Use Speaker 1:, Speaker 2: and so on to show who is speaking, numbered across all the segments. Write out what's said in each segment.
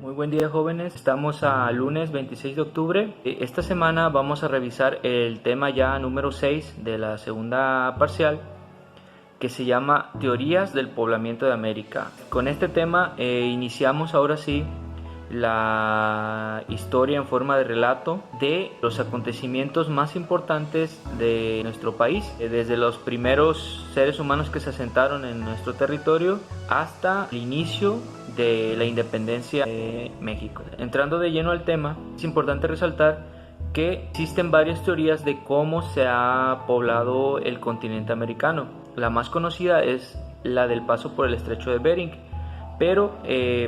Speaker 1: Muy buen día, jóvenes. Estamos a lunes 26 de octubre. Esta semana vamos a revisar el tema ya número 6 de la segunda parcial, que se llama Teorías del Poblamiento de América. Con este tema iniciamos ahora sí la historia en forma de relato de los acontecimientos más importantes de nuestro país, desde los primeros seres humanos que se asentaron en nuestro territorio hasta el inicio de la independencia de México. Entrando de lleno al tema, es importante resaltar que existen varias teorías de cómo se ha poblado el continente americano. La más conocida es la del paso por el estrecho de Bering, pero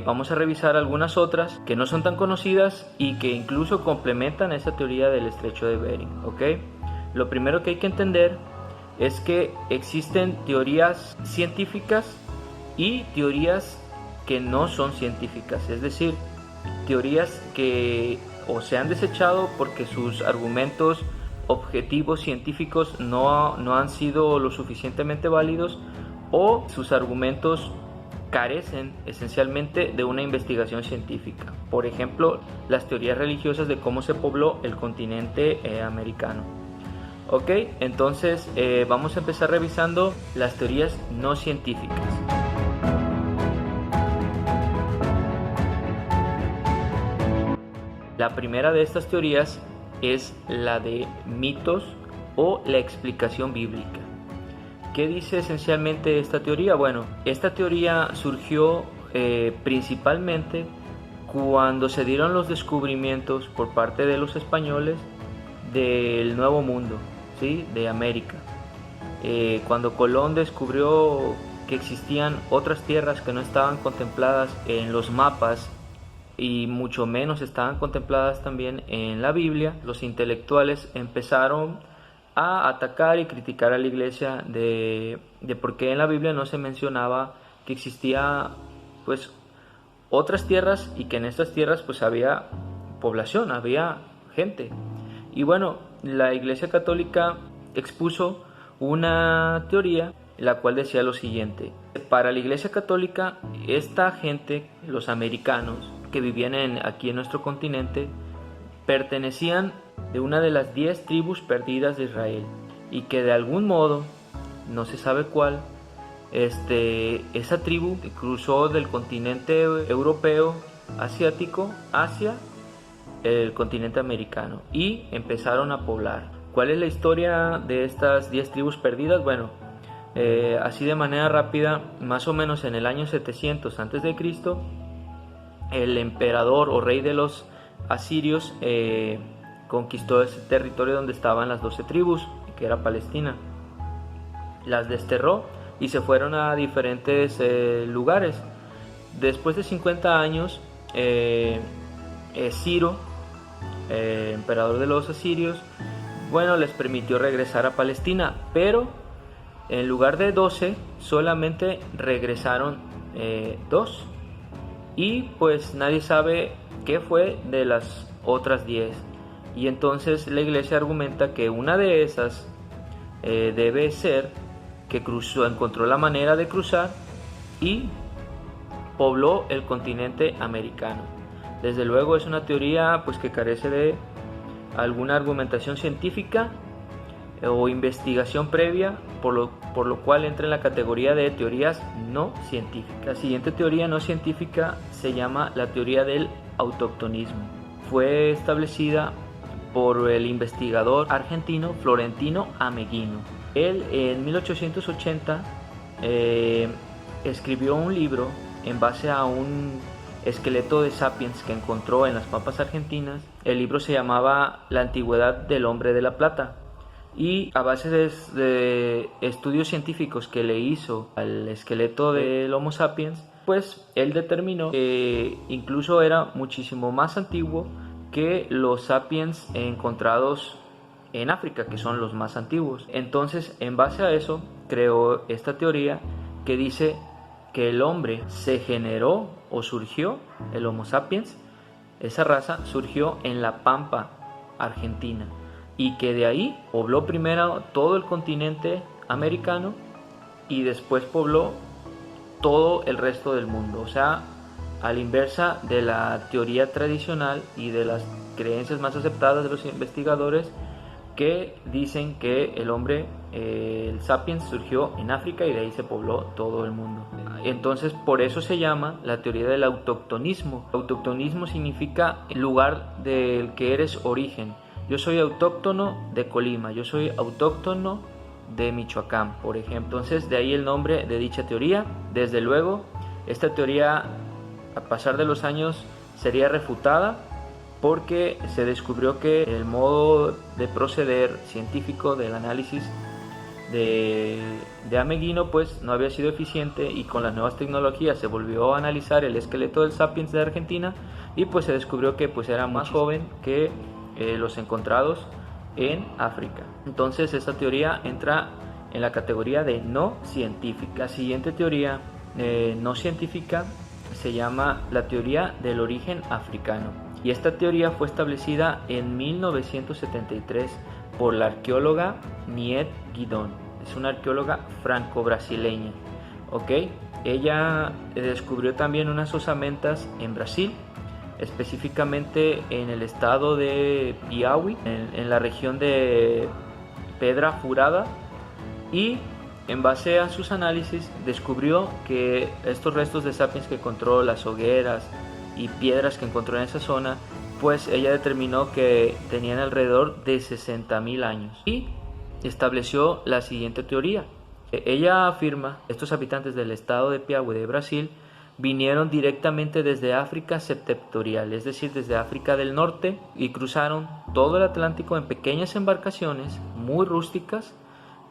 Speaker 1: vamos a revisar algunas otras que no son tan conocidas y que incluso complementan esa teoría del estrecho de Bering, ¿ok? Lo primero que hay que entender es que existen teorías científicas y teorías que no son científicas, es decir, teorías que o se han desechado porque sus argumentos objetivos científicos no han sido lo suficientemente válidos, o sus argumentos carecen esencialmente de una investigación científica. Por ejemplo, las teorías religiosas de cómo se pobló el continente americano. Ok, entonces vamos a empezar revisando las teorías no científicas. La primera de estas teorías es la de mitos o la explicación bíblica. ¿Qué dice esencialmente esta teoría? Bueno, esta teoría surgió principalmente cuando se dieron los descubrimientos por parte de los españoles del Nuevo Mundo, ¿sí? De América. Cuando Colón descubrió que existían otras tierras que no estaban contempladas en los mapas y mucho menos estaban contempladas también en la Biblia, los intelectuales empezaron a atacar y criticar a la iglesia de por qué en la Biblia no se mencionaba que existía pues otras tierras y que en estas tierras pues había población, había gente. Y bueno, la Iglesia Católica expuso una teoría la cual decía lo siguiente: para la Iglesia Católica, esta gente, los americanos que vivían aquí en nuestro continente, pertenecían de una de las 10 tribus perdidas de Israel, y que de algún modo, no se sabe cuál, esa tribu cruzó del continente europeo, asiático, hacia el continente americano y empezaron a poblar. ¿Cuál es la historia de estas 10 tribus perdidas? Bueno, así de manera rápida, más o menos en el año 700 a.C., el emperador o rey de los asirios conquistó ese territorio donde estaban las 12 tribus, que era Palestina. Las desterró y se fueron a diferentes lugares. Después de 50 años, Ciro, emperador de los asirios, bueno, les permitió regresar a Palestina, pero en lugar de 12 solamente regresaron 2, y pues nadie sabe qué fue de las otras 10. Y entonces la iglesia argumenta que una de esas debe ser que encontró la manera de cruzar y pobló el continente americano. Desde luego es una teoría pues que carece de alguna argumentación científica o investigación previa, por lo cual entra en la categoría de teorías no científicas. La siguiente teoría no científica se llama la teoría del autoctonismo. Fue establecida por el investigador argentino Florentino Ameghino. Él en 1880 escribió un libro en base a un esqueleto de sapiens que encontró en las pampas argentinas. El libro se llamaba La antigüedad del hombre de la plata, y a base de estudios científicos que le hizo al esqueleto del Homo sapiens, pues él determinó que incluso era muchísimo más antiguo que los sapiens encontrados en África, que son los más antiguos. Entonces, en base a eso, creó esta teoría que dice que el hombre se generó o surgió, el Homo sapiens, esa raza surgió en la pampa argentina, y que de ahí pobló primero todo el continente americano y después pobló todo el resto del mundo. O sea, a la inversa de la teoría tradicional y de las creencias más aceptadas de los investigadores, que dicen que el hombre, el sapiens, surgió en África y de ahí se pobló todo el mundo. Entonces, por eso se llama la teoría del autoctonismo. Autoctonismo significa el lugar del que eres origen. Yo soy autóctono de Colima, yo soy autóctono de Michoacán, por ejemplo. Entonces, de ahí el nombre de dicha teoría. Desde luego, esta teoría, a pasar de los años, sería refutada porque se descubrió que el modo de proceder científico del análisis de Ameghino pues no había sido eficiente, y con las nuevas tecnologías se volvió a analizar el esqueleto del sapiens de Argentina y pues se descubrió que pues era más joven que los encontrados en África. Entonces esta teoría entra en la categoría de no científica. La siguiente teoría no científica se llama la teoría del origen africano. Y esta teoría fue establecida en 1973 por la arqueóloga Niet Guidon. Es una arqueóloga franco-brasileña. ¿Okay? Ella descubrió también unas osamentas en Brasil, específicamente en el estado de Piauí, en la región de Pedra Furada, y en base a sus análisis descubrió que estos restos de sapiens que encontró, las hogueras y piedras que encontró en esa zona, pues ella determinó que tenían alrededor de 60.000 años y estableció la siguiente teoría. Ella afirma que estos habitantes del estado de Piauí de Brasil vinieron directamente desde África septentrional, es decir, desde África del Norte, y cruzaron todo el Atlántico en pequeñas embarcaciones muy rústicas,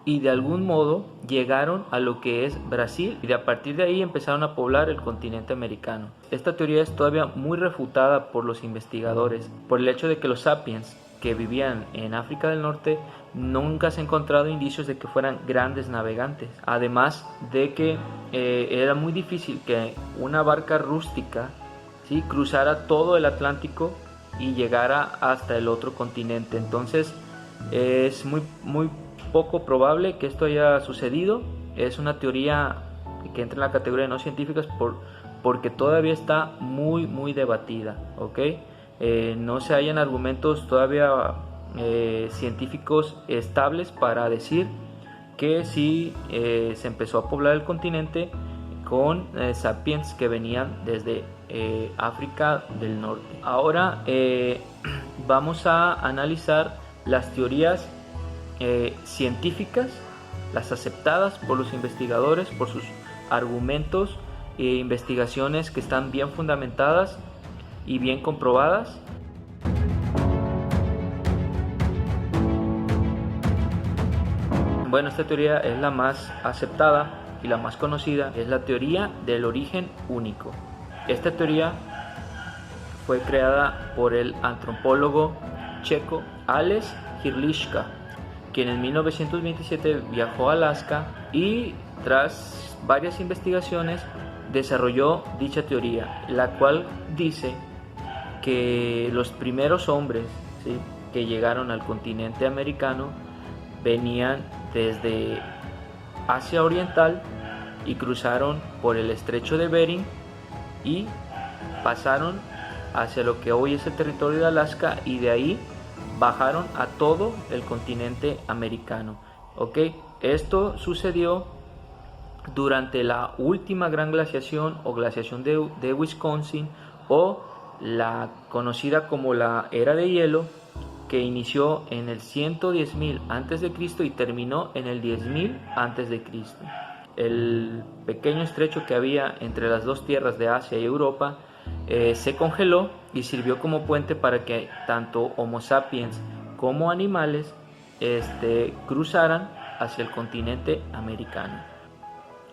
Speaker 1: y de algún modo llegaron a lo que es Brasil, y a partir de ahí empezaron a poblar el continente americano. Esta teoría es todavía muy refutada por los investigadores por el hecho de que los sapiens que vivían en África del Norte nunca se han encontrado indicios de que fueran grandes navegantes, además de que era muy difícil que una barca rústica, ¿sí?, cruzara todo el Atlántico y llegara hasta el otro continente. Entonces es muy poco probable que esto haya sucedido. Es una teoría que entra en la categoría de no científicas porque todavía está muy debatida, ¿ok? No se hallan argumentos todavía científicos estables para decir que sí se empezó a poblar el continente con sapiens que venían desde África del Norte. Ahora vamos a analizar las teorías científicas, las aceptadas por los investigadores por sus argumentos e investigaciones que están bien fundamentadas y bien comprobadas. Bueno, esta teoría es la más aceptada y la más conocida, es la teoría del origen único. Esta teoría fue creada por el antropólogo checo Ales Hrdlička, quien en 1927 viajó a Alaska y tras varias investigaciones desarrolló dicha teoría, la cual dice que los primeros hombres, ¿sí?, que llegaron al continente americano venían desde Asia Oriental y cruzaron por el estrecho de Bering y pasaron hacia lo que hoy es el territorio de Alaska, y de ahí bajaron a todo el continente americano. ¿Ok? Esto sucedió durante la última gran glaciación o glaciación de Wisconsin, o la conocida como la era de hielo, que inició en el 110.000 a.C. y terminó en el 10.000 a.C. El pequeño estrecho que había entre las dos tierras de Asia y Europa se congeló y sirvió como puente para que tanto Homo sapiens como animales cruzaran hacia el continente americano.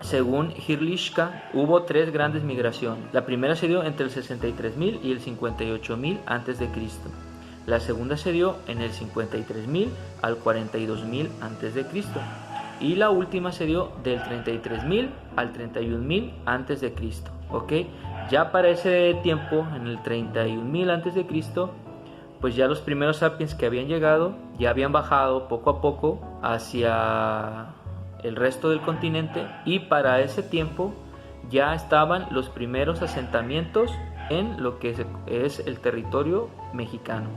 Speaker 1: Según Hrdlička, hubo tres grandes migraciones. La primera se dio entre el 63.000 y el 58.000 a.C. La segunda se dio en el 53.000 al 42.000 a.C. y la última se dio del 33.000 al 31.000 a.C. ¿Ok? Ya para ese tiempo, en el 31.000 a.C., pues ya los primeros sapiens que habían llegado ya habían bajado poco a poco hacia el resto del continente, y para ese tiempo ya estaban los primeros asentamientos en lo que es el territorio mexicano.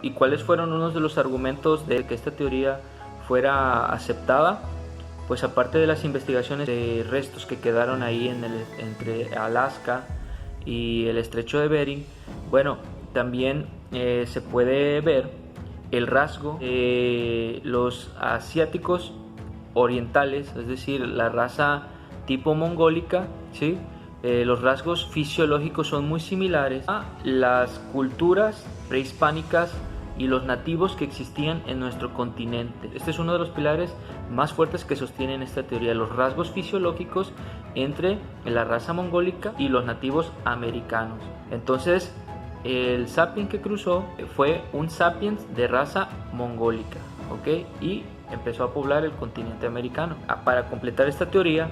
Speaker 1: ¿Y cuáles fueron unos de los argumentos de que esta teoría fuera aceptada? Pues aparte de las investigaciones de restos que quedaron ahí entre Alaska y el estrecho de Bering, bueno, también se puede ver el rasgo de los asiáticos orientales, es decir, la raza tipo mongólica, ¿sí? Los rasgos fisiológicos son muy similares a las culturas prehispánicas y los nativos que existían en nuestro continente. Este es uno de los pilares más fuertes que sostienen esta teoría, los rasgos fisiológicos entre la raza mongólica y los nativos americanos. Entonces, el sapiens que cruzó fue un sapiens de raza mongólica, ¿ok? Y empezó a poblar el continente americano. Para completar esta teoría,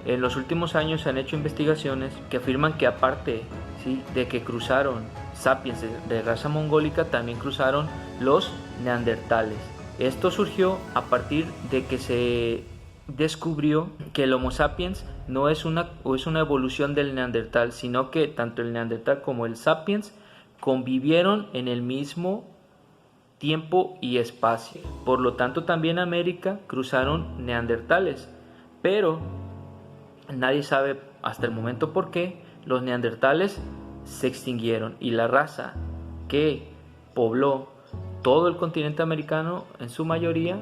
Speaker 1: en los últimos años se han hecho investigaciones que afirman que aparte, ¿sí?, de que cruzaron sapiens de raza mongólica, también cruzaron los neandertales. Esto surgió a partir de que se descubrió que el Homo sapiens no es una evolución del neandertal, sino que tanto el neandertal como el sapiens convivieron en el mismo tiempo y espacio. Por lo tanto, también en América cruzaron neandertales, pero nadie sabe hasta el momento por qué los neandertales se extinguieron y la raza que pobló todo el continente americano en su mayoría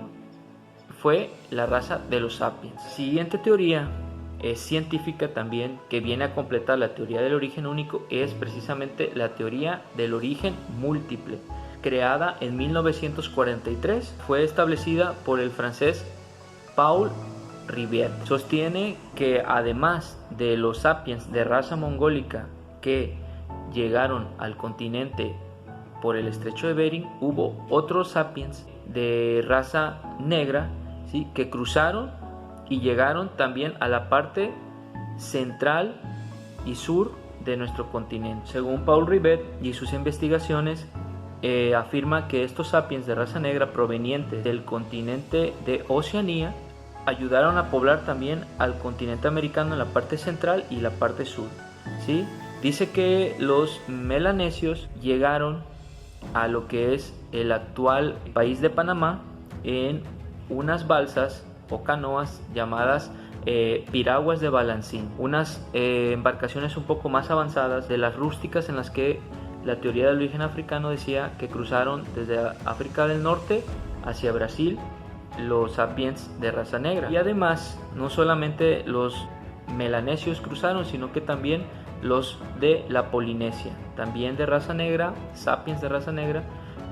Speaker 1: fue la raza de los sapiens. Siguiente teoría es científica también, que viene a completar la teoría del origen único, es precisamente la teoría del origen múltiple, creada en 1943, fue establecida por el francés Paul Rivet. Sostiene que además de los sapiens de raza mongólica que llegaron al continente por el estrecho de Bering, hubo otros sapiens de raza negra, ¿sí?, que cruzaron y llegaron también a la parte central y sur de nuestro continente. Según Paul Rivet y sus investigaciones, afirma que estos sapiens de raza negra provenientes del continente de Oceanía ayudaron a poblar también al continente americano en la parte central y la parte sur, ¿sí? Dice que los melanesios llegaron a lo que es el actual país de Panamá en unas balsas o canoas llamadas piraguas de balancín, unas embarcaciones un poco más avanzadas de las rústicas en las que la teoría del origen africano decía que cruzaron desde África del Norte hacia Brasil los sapiens de raza negra. Y además, no solamente los melanesios cruzaron, sino que también los de la Polinesia, también de raza negra, sapiens de raza negra,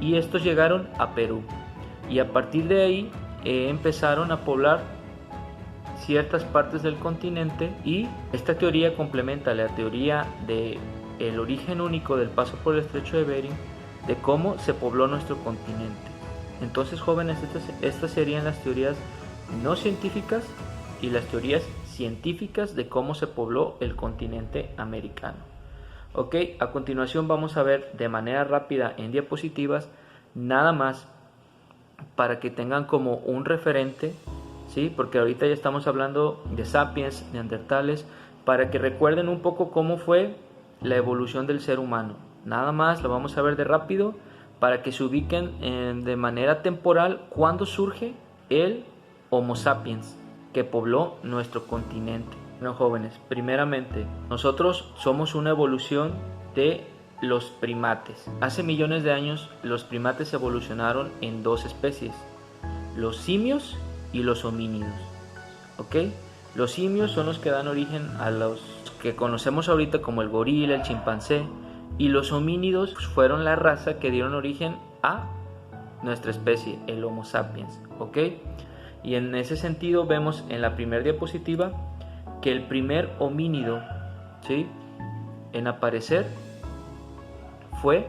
Speaker 1: y estos llegaron a Perú. Y a partir de ahí empezaron a poblar ciertas partes del continente, y esta teoría complementa la teoría del origen único del paso por el estrecho de Bering, de cómo se pobló nuestro continente. Entonces, jóvenes, estas serían las teorías no científicas y las teorías científicas de cómo se pobló el continente americano. Ok, a continuación vamos a ver de manera rápida en diapositivas, nada más para que tengan como un referente, ¿sí? Porque ahorita ya estamos hablando de sapiens, neandertales, para que recuerden un poco cómo fue la evolución del ser humano. Nada más lo vamos a ver de rápido para que se ubiquen de manera temporal cuándo surge el Homo sapiens que pobló nuestro continente. Bueno, jóvenes, primeramente, nosotros somos una evolución de los primates. Hace millones de años los primates evolucionaron en dos especies, los simios y los homínidos. ¿Ok? Los simios son los que dan origen a los que conocemos ahorita como el gorila, el chimpancé, y los homínidos fueron la raza que dieron origen a nuestra especie, el Homo sapiens. ¿Ok? Y en ese sentido vemos en la primera diapositiva que el primer homínido, ¿sí?, en aparecer fue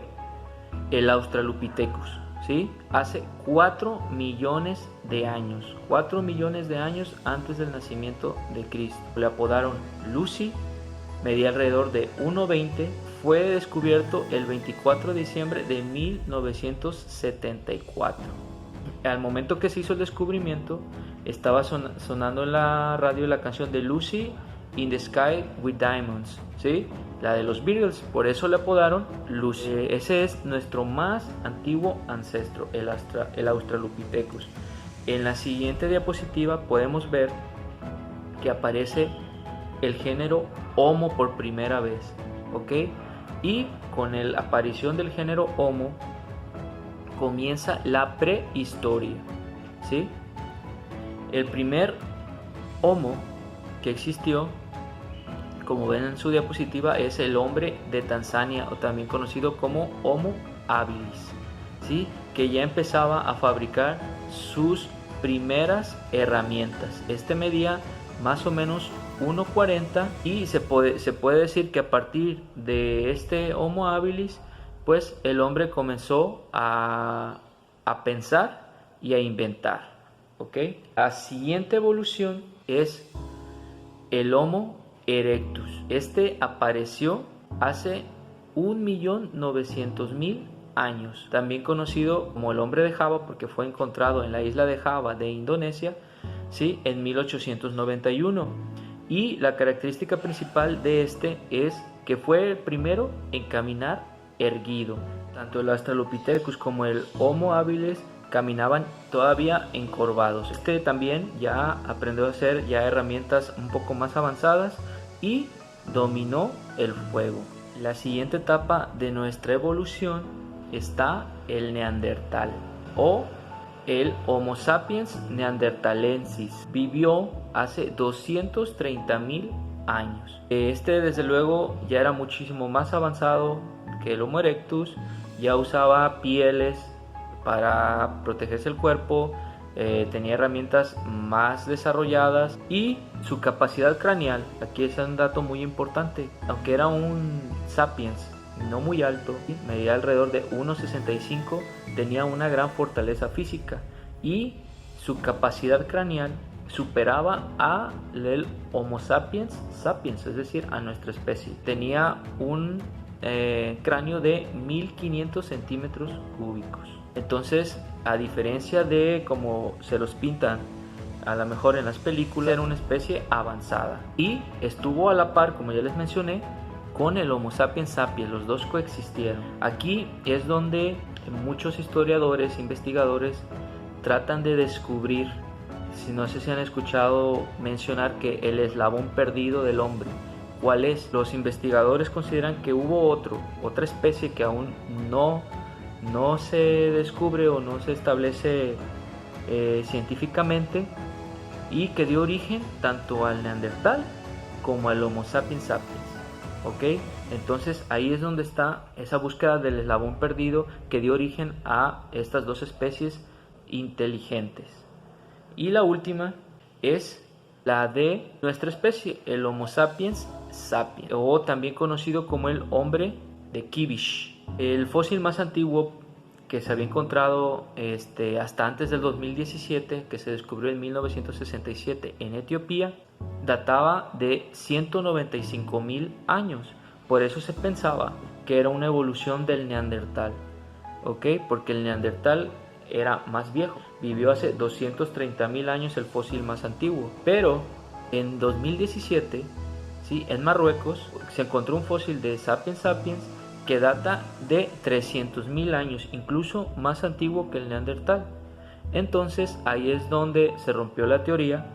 Speaker 1: el Australopithecus, ¿sí?, hace 4 millones de años, 4 millones de años antes del nacimiento de Cristo. Le apodaron Lucy, medía alrededor de 1,20, fue descubierto el 24 de diciembre de 1974. Al momento que se hizo el descubrimiento, estaba sonando en la radio la canción de Lucy in the Sky with Diamonds, ¿sí? La de los Beatles, por eso le apodaron Lucy. Ese es nuestro más antiguo ancestro, el Australopithecus. En la siguiente diapositiva podemos ver que aparece el género Homo por primera vez, ¿ok? Y con la aparición del género Homo comienza la prehistoria, ¿sí? El primer Homo que existió, como ven en su diapositiva, es el hombre de Tanzania, o también conocido como Homo habilis, ¿sí? Que ya empezaba a fabricar sus primeras herramientas. Este medía más o menos 1,40 y se puede decir que a partir de este Homo habilis, pues el hombre comenzó a pensar y a inventar, ¿ok? La siguiente evolución es el Homo erectus. Este apareció hace 1.900.000 años, también conocido como el hombre de Java porque fue encontrado en la isla de Java de Indonesia, ¿sí? En 1891. Y la característica principal de este es que fue el primero en caminar erguido. Tanto el Australopithecus como el Homo habilis caminaban todavía encorvados. Este también ya aprendió a hacer ya herramientas un poco más avanzadas y dominó el fuego. La siguiente etapa de nuestra evolución está el Neandertal o el Homo sapiens neanderthalensis. Vivió hace 230.000 años. Este desde luego ya era muchísimo más avanzado que el Homo erectus, ya usaba pieles para protegerse el cuerpo, tenía herramientas más desarrolladas y su capacidad craneal, aquí es un dato muy importante, aunque era un sapiens no muy alto, medía alrededor de 1,65, tenía una gran fortaleza física y su capacidad craneal superaba a el Homo sapiens sapiens, es decir, a nuestra especie. Tenía un cráneo de 1500 centímetros cúbicos. Entonces, a diferencia de como se los pintan a lo mejor en las películas, era una especie avanzada y estuvo a la par, como ya les mencioné, con el Homo sapiens sapiens. Los dos coexistieron. Aquí es donde muchos historiadores, investigadores tratan de descubrir, si no sé si han escuchado mencionar que el eslabón perdido del hombre. ¿Cuál es? Los investigadores consideran que hubo otra especie que aún no se descubre o no se establece científicamente y que dio origen tanto al Neandertal como al Homo sapiens sapiens. ¿Ok? Entonces ahí es donde está esa búsqueda del eslabón perdido que dio origen a estas dos especies inteligentes. Y la última es la de nuestra especie, el Homo sapiens sapiens, o también conocido como el hombre de Kibish. El fósil más antiguo que se había encontrado hasta antes del 2017, que se descubrió en 1967 en Etiopía, databa de 195.000 años. Por eso se pensaba que era una evolución del Neandertal, ¿ok? Porque el Neandertal era más viejo, vivió hace 230.000 años, el fósil más antiguo. Pero en 2017, ¿sí?, en Marruecos se encontró un fósil de Sapiens sapiens que data de 300.000 años, incluso más antiguo que el Neandertal. Entonces ahí es donde se rompió la teoría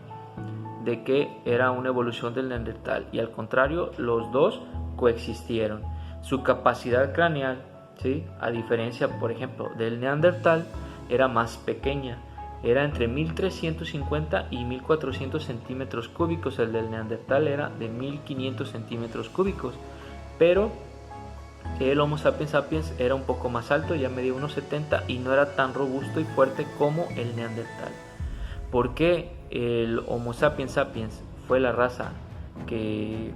Speaker 1: de que era una evolución del Neandertal, y al contrario, los dos coexistieron. Su capacidad craneal, ¿sí?, a diferencia por ejemplo del Neandertal, era más pequeña, era entre 1350 y 1400 centímetros cúbicos. El del Neandertal era de 1500 centímetros cúbicos, pero el Homo sapiens sapiens era un poco más alto, ya medía 1,70 y no era tan robusto y fuerte como el Neandertal. ¿Por qué el Homo sapiens sapiens fue la raza que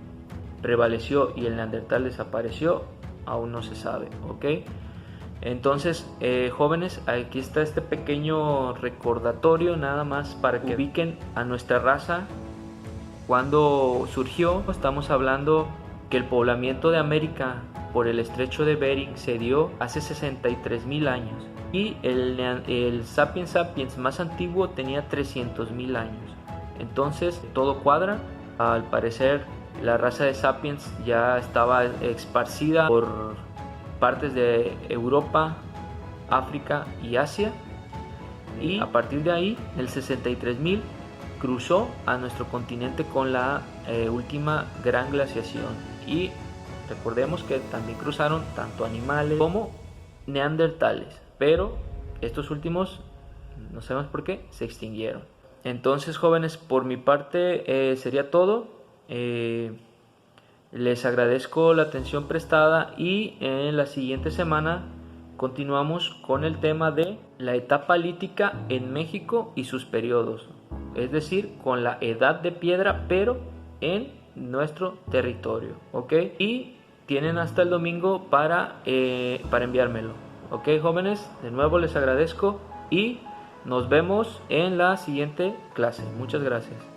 Speaker 1: prevaleció y el Neandertal desapareció? Aún no se sabe, ¿ok? Entonces, jóvenes, aquí está este pequeño recordatorio nada más para que ubiquen a nuestra raza. Cuando surgió, estamos hablando que el poblamiento de América por el estrecho de Bering se dio hace 63.000 años y el Sapiens sapiens más antiguo tenía 300.000 años. Entonces todo cuadra Al parecer, la raza de Sapiens ya estaba esparcida por partes de Europa, África y Asia, y a partir de ahí, en el 63.000, cruzó a nuestro continente con la última gran glaciación. Y recordemos que también cruzaron tanto animales como neandertales, pero estos últimos, no sabemos por qué, se extinguieron. Entonces, jóvenes, por mi parte sería todo. Les agradezco la atención prestada y en la siguiente semana continuamos con el tema de la etapa lítica en México y sus periodos, es decir, con la edad de piedra, pero en nuestro territorio, ¿ok? Y tienen hasta el domingo para enviármelo, ¿ok, jóvenes? De nuevo les agradezco y nos vemos en la siguiente clase. Muchas gracias.